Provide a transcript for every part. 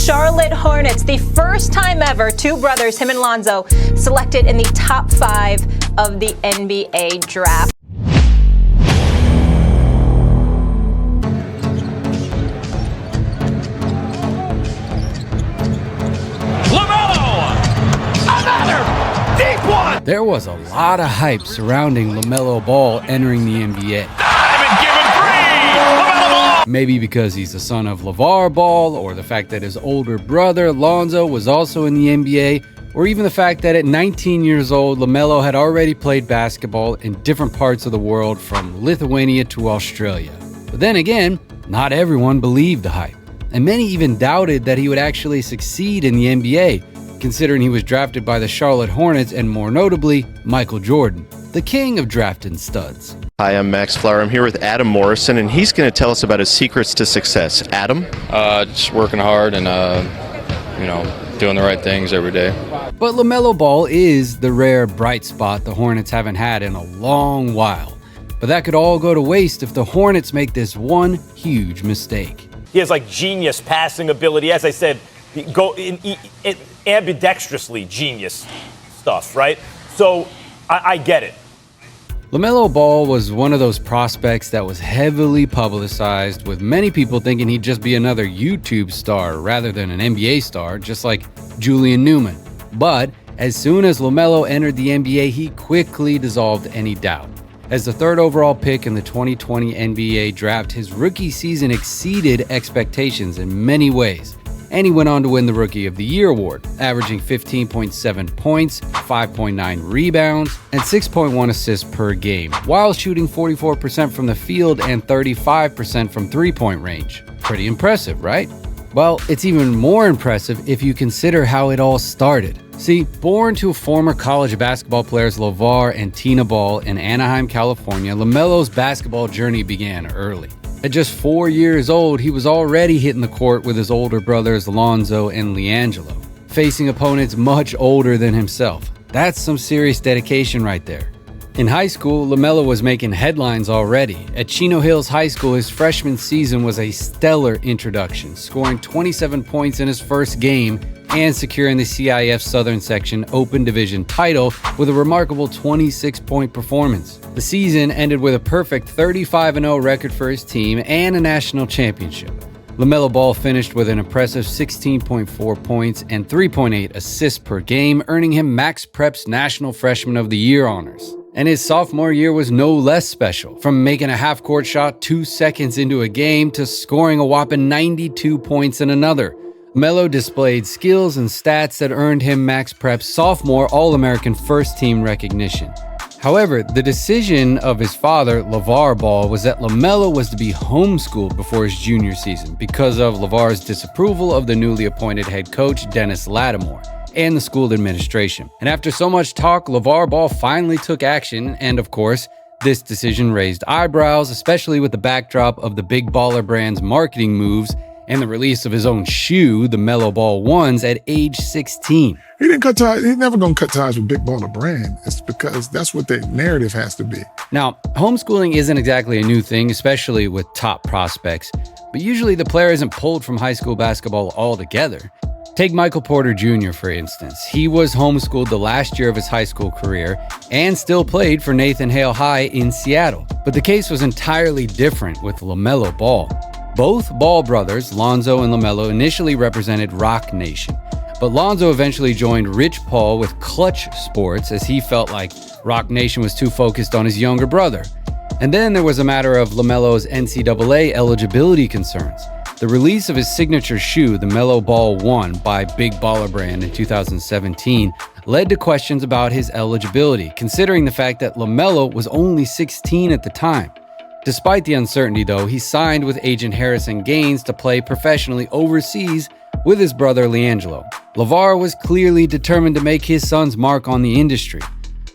Charlotte Hornets. The first time ever, two brothers, him and Lonzo, selected in the top 5 of the NBA draft. LaMelo! Another deep one! There was a lot of hype surrounding LaMelo Ball entering the NBA. Maybe because he's the son of LeVar Ball, or the fact that his older brother, Lonzo, was also in the NBA, or even the fact that at 19 years old, LaMelo had already played basketball in different parts of the world, from Lithuania to Australia. But then again, not everyone believed the hype, and many even doubted that he would actually succeed in the NBA, considering he was drafted by the Charlotte Hornets and, more notably, Michael Jordan, the king of drafting studs. Hi, I'm Max Flower. I'm here with Adam Morrison, and he's going to tell us about his secrets to success. Adam? Just working hard and, doing the right things every day. But LaMelo Ball is the rare bright spot the Hornets haven't had in a long while. But that could all go to waste if the Hornets make this one huge mistake. He has genius passing ability. As I said, ambidextrously genius stuff, right? So I get it. LaMelo Ball was one of those prospects that was heavily publicized, with many people thinking he'd just be another YouTube star rather than an NBA star, just like Julian Newman. But as soon as LaMelo entered the NBA, he quickly dissolved any doubt. As the 3rd overall pick in the 2020 NBA draft, his rookie season exceeded expectations in many ways. And he went on to win the Rookie of the Year award, averaging 15.7 points, 5.9 rebounds, and 6.1 assists per game, while shooting 44% from the field and 35% from three-point range. Pretty impressive, right? Well, it's even more impressive if you consider how it all started. See, born to former college basketball players LeVar and Tina Ball in Anaheim, California, LaMelo's basketball journey began early. At just 4 years old, he was already hitting the court with his older brothers Lonzo and LiAngelo, facing opponents much older than himself. That's some serious dedication right there. In high school, LaMelo was making headlines already. At Chino Hills High School, his freshman season was a stellar introduction, scoring 27 points in his first game and securing the CIF Southern Section Open Division title with a remarkable 26-point performance. The season ended with a perfect 35-0 record for his team and a national championship. LaMelo Ball finished with an impressive 16.4 points and 3.8 assists per game, earning him Max Prep's National Freshman of the Year honors. And his sophomore year was no less special, from making a half-court shot 2 seconds into a game to scoring a whopping 92 points in another. LaMelo displayed skills and stats that earned him Max Prep's sophomore All-American first-team recognition. However, the decision of his father, LeVar Ball, was that LaMelo was to be homeschooled before his junior season because of LeVar's disapproval of the newly appointed head coach, Dennis Lattimore, and the school administration. And after so much talk, LeVar Ball finally took action, and of course, this decision raised eyebrows, especially with the backdrop of the Big Baller brand's marketing moves and the release of his own shoe, the Melo Ball 1s, at age 16. He didn't cut ties. He's never going to cut ties with Big Baller brand. It's because that's what the narrative has to be. Now, homeschooling isn't exactly a new thing, especially with top prospects, but usually the player isn't pulled from high school basketball altogether. Take Michael Porter Jr., for instance. He was homeschooled the last year of his high school career and still played for Nathan Hale High in Seattle. But the case was entirely different with LaMelo Ball. Both Ball brothers, Lonzo and LaMelo, initially represented Rock Nation, but Lonzo eventually joined Rich Paul with Clutch Sports as he felt like Rock Nation was too focused on his younger brother. And then there was a matter of LaMelo's NCAA eligibility concerns. The release of his signature shoe, the Melo Ball 1 by Big Baller Brand in 2017, led to questions about his eligibility, considering the fact that LaMelo was only 16 at the time. Despite the uncertainty, though, he signed with agent Harrison Gaines to play professionally overseas with his brother LiAngelo. LeVar was clearly determined to make his son's mark on the industry.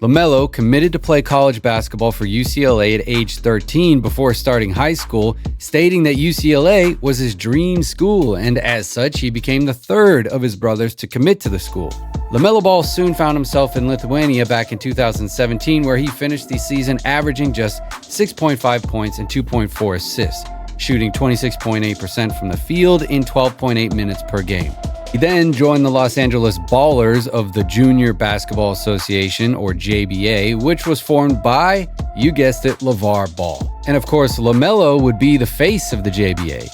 LaMelo committed to play college basketball for UCLA at age 13 before starting high school, stating that UCLA was his dream school, and as such, he became the third of his brothers to commit to the school. LaMelo Ball soon found himself in Lithuania back in 2017, where he finished the season averaging just 6.5 points and 2.4 assists, shooting 26.8% from the field in 12.8 minutes per game. He then joined the Los Angeles Ballers of the Junior Basketball Association, or JBA, which was formed by, you guessed it, LeVar Ball. And of course, LaMelo would be the face of the JBA.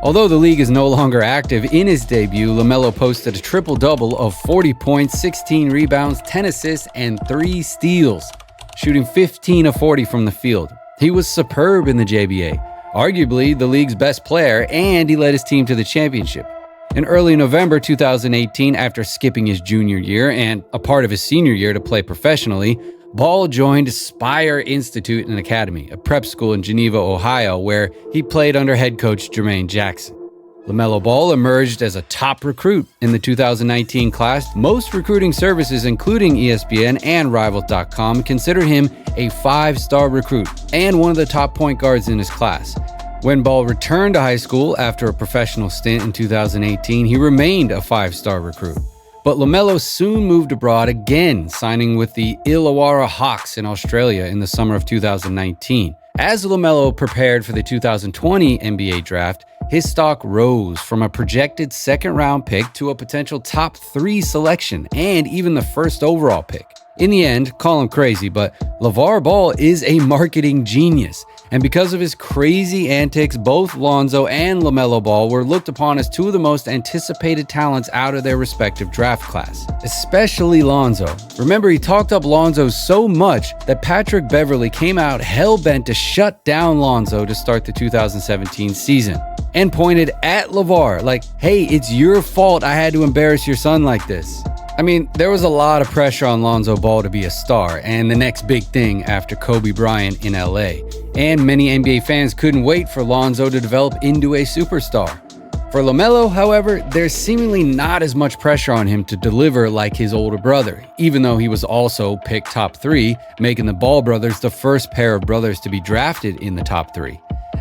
Although the league is no longer active, in his debut, LaMelo posted a triple-double of 40 points, 16 rebounds, 10 assists, and 3 steals, shooting 15 of 40 from the field. He was superb in the JBA, arguably the league's best player, and he led his team to the championship. In early November 2018, after skipping his junior year and a part of his senior year to play professionally, Ball joined Spire Institute and Academy, a prep school in Geneva, Ohio, where he played under head coach Jermaine Jackson. LaMelo Ball emerged as a top recruit in the 2019 class. Most recruiting services, including ESPN and Rivals.com, considered him a 5-star recruit and one of the top point guards in his class. When Ball returned to high school after a professional stint in 2018, he remained a 5-star recruit. But LaMelo soon moved abroad again, signing with the Illawarra Hawks in Australia in the summer of 2019. As LaMelo prepared for the 2020 NBA draft, his stock rose from a projected second-round pick to a potential top 3 selection and even the first overall pick. In the end, call him crazy, but LeVar Ball is a marketing genius. And because of his crazy antics, both Lonzo and LaMelo Ball were looked upon as 2 of the most anticipated talents out of their respective draft class, especially Lonzo. Remember, he talked up Lonzo so much that Patrick Beverley came out hell-bent to shut down Lonzo to start the 2017 season and pointed at LeVar like, hey, it's your fault I had to embarrass your son like this. I mean, there was a lot of pressure on Lonzo Ball to be a star and the next big thing after Kobe Bryant in LA. And many NBA fans couldn't wait for Lonzo to develop into a superstar. For LaMelo, however, there's seemingly not as much pressure on him to deliver like his older brother, even though he was also picked top 3, making the Ball brothers the first pair of brothers to be drafted in the top 3.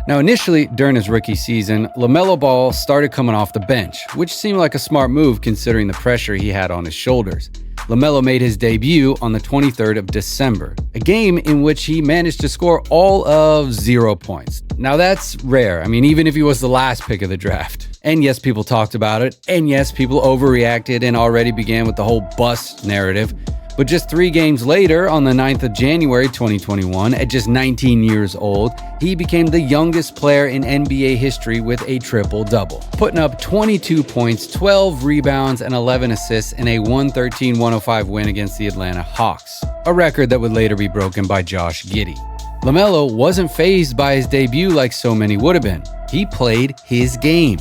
Now, initially, during his rookie season, LaMelo Ball started coming off the bench, which seemed like a smart move considering the pressure he had on his shoulders. LaMelo made his debut on the 23rd of December, a game in which he managed to score all of 0 points. Now, that's rare. I mean, even if he was the last pick of the draft. And yes, people talked about it. And yes, people overreacted and already began with the whole bust narrative. But just 3 games later, on the 9th of January 2021, at just 19 years old, he became the youngest player in NBA history with a triple-double, putting up 22 points, 12 rebounds, and 11 assists in a 113-105 win against the Atlanta Hawks, a record that would later be broken by Josh Giddey. LaMelo wasn't fazed by his debut like so many would have been. He played his game.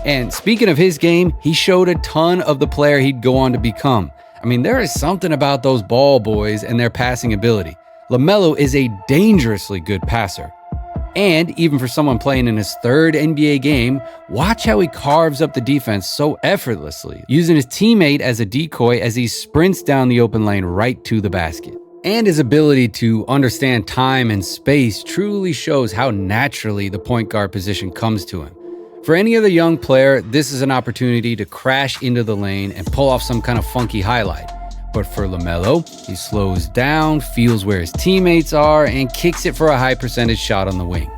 And speaking of his game, he showed a ton of the player he'd go on to become. I mean, there is something about those Ball boys and their passing ability. LaMelo is a dangerously good passer. And even for someone playing in his 3rd NBA game, watch how he carves up the defense so effortlessly, using his teammate as a decoy as he sprints down the open lane right to the basket. And his ability to understand time and space truly shows how naturally the point guard position comes to him. For any other young player, this is an opportunity to crash into the lane and pull off some kind of funky highlight. But for LaMelo, he slows down, feels where his teammates are, and kicks it for a high percentage shot on the wing.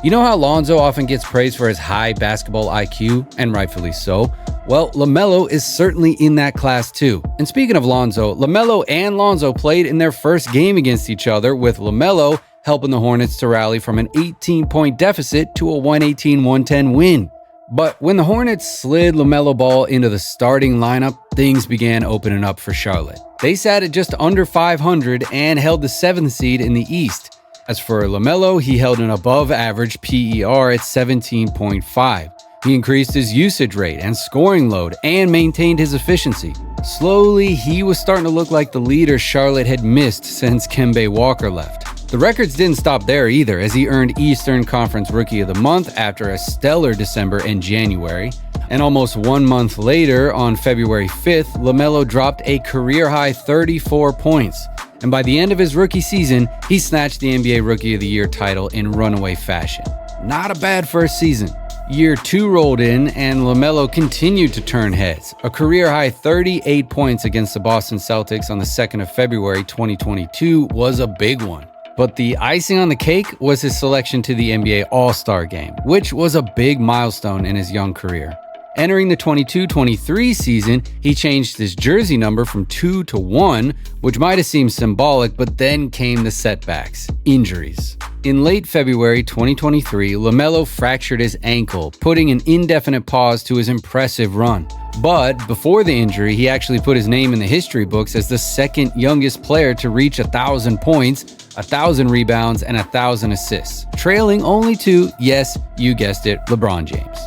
You know how Lonzo often gets praised for his high basketball IQ, and rightfully so? Well, LaMelo is certainly in that class too. And speaking of Lonzo, LaMelo and Lonzo played in their first game against each other, with LaMelo helping the Hornets to rally from an 18-point deficit to a 118-110 win. But when the Hornets slid LaMelo Ball into the starting lineup, things began opening up for Charlotte. They sat at just under 500 and held the 7th seed in the East. As for LaMelo, he held an above-average PER at 17.5. He increased his usage rate and scoring load and maintained his efficiency. Slowly, he was starting to look like the leader Charlotte had missed since Kemba Walker left. The records didn't stop there either, as he earned Eastern Conference Rookie of the Month after a stellar December and January. And almost 1 month later, on February 5th, LaMelo dropped a career-high 34 points. And by the end of his rookie season, he snatched the NBA Rookie of the Year title in runaway fashion. Not a bad first season. Year 2 rolled in, and LaMelo continued to turn heads. A career-high 38 points against the Boston Celtics on the 2nd of February 2022 was a big one. But the icing on the cake was his selection to the NBA All-Star Game, which was a big milestone in his young career. Entering the 22-23 season, he changed his jersey number from 2 to 1, which might have seemed symbolic, but then came the setbacks, injuries. In late February 2023, LaMelo fractured his ankle, putting an indefinite pause to his impressive run. But before the injury, he actually put his name in the history books as the second youngest player to reach 1,000 points, 1,000 rebounds, and 1,000 assists, trailing only to, yes, you guessed it, LeBron James.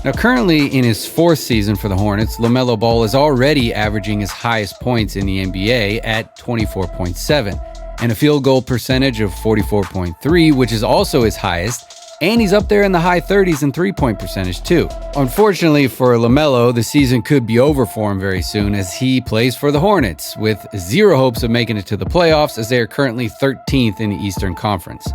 Now, currently in his 4th season for the Hornets, LaMelo Ball is already averaging his highest points in the NBA at 24.7, and a field goal percentage of 44.3, which is also his highest, and he's up there in the high 30s in three-point percentage too. Unfortunately for LaMelo, the season could be over for him very soon as he plays for the Hornets, with zero hopes of making it to the playoffs as they are currently 13th in the Eastern Conference.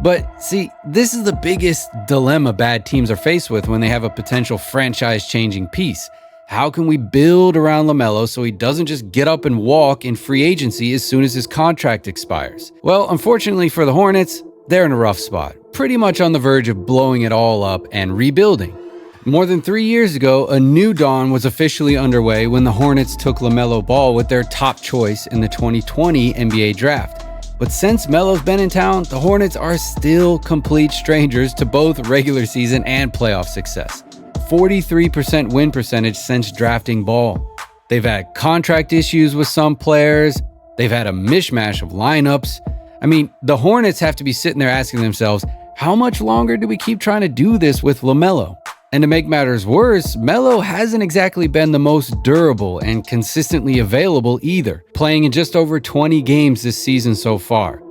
But see, this is the biggest dilemma bad teams are faced with when they have a potential franchise-changing piece. How can we build around LaMelo so he doesn't just get up and walk in free agency as soon as his contract expires? Well, unfortunately for the Hornets, they're in a rough spot, pretty much on the verge of blowing it all up and rebuilding. More than 3 years ago, a new dawn was officially underway when the Hornets took LaMelo Ball with their top choice in the 2020 NBA draft. But since Melo's been in town, the Hornets are still complete strangers to both regular season and playoff success. 43% win percentage since drafting Ball. They've had contract issues with some players. They've had a mishmash of lineups. I mean, the Hornets have to be sitting there asking themselves, how much longer do we keep trying to do this with LaMelo? And to make matters worse, Melo hasn't exactly been the most durable and consistently available either, playing in just over 20 games this season so far.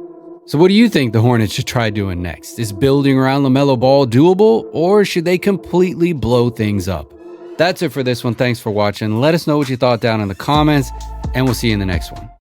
So what do you think the Hornets should try doing next? Is building around LaMelo Ball doable, or should they completely blow things up? That's it for this one. Thanks for watching. Let us know what you thought down in the comments, and we'll see you in the next one.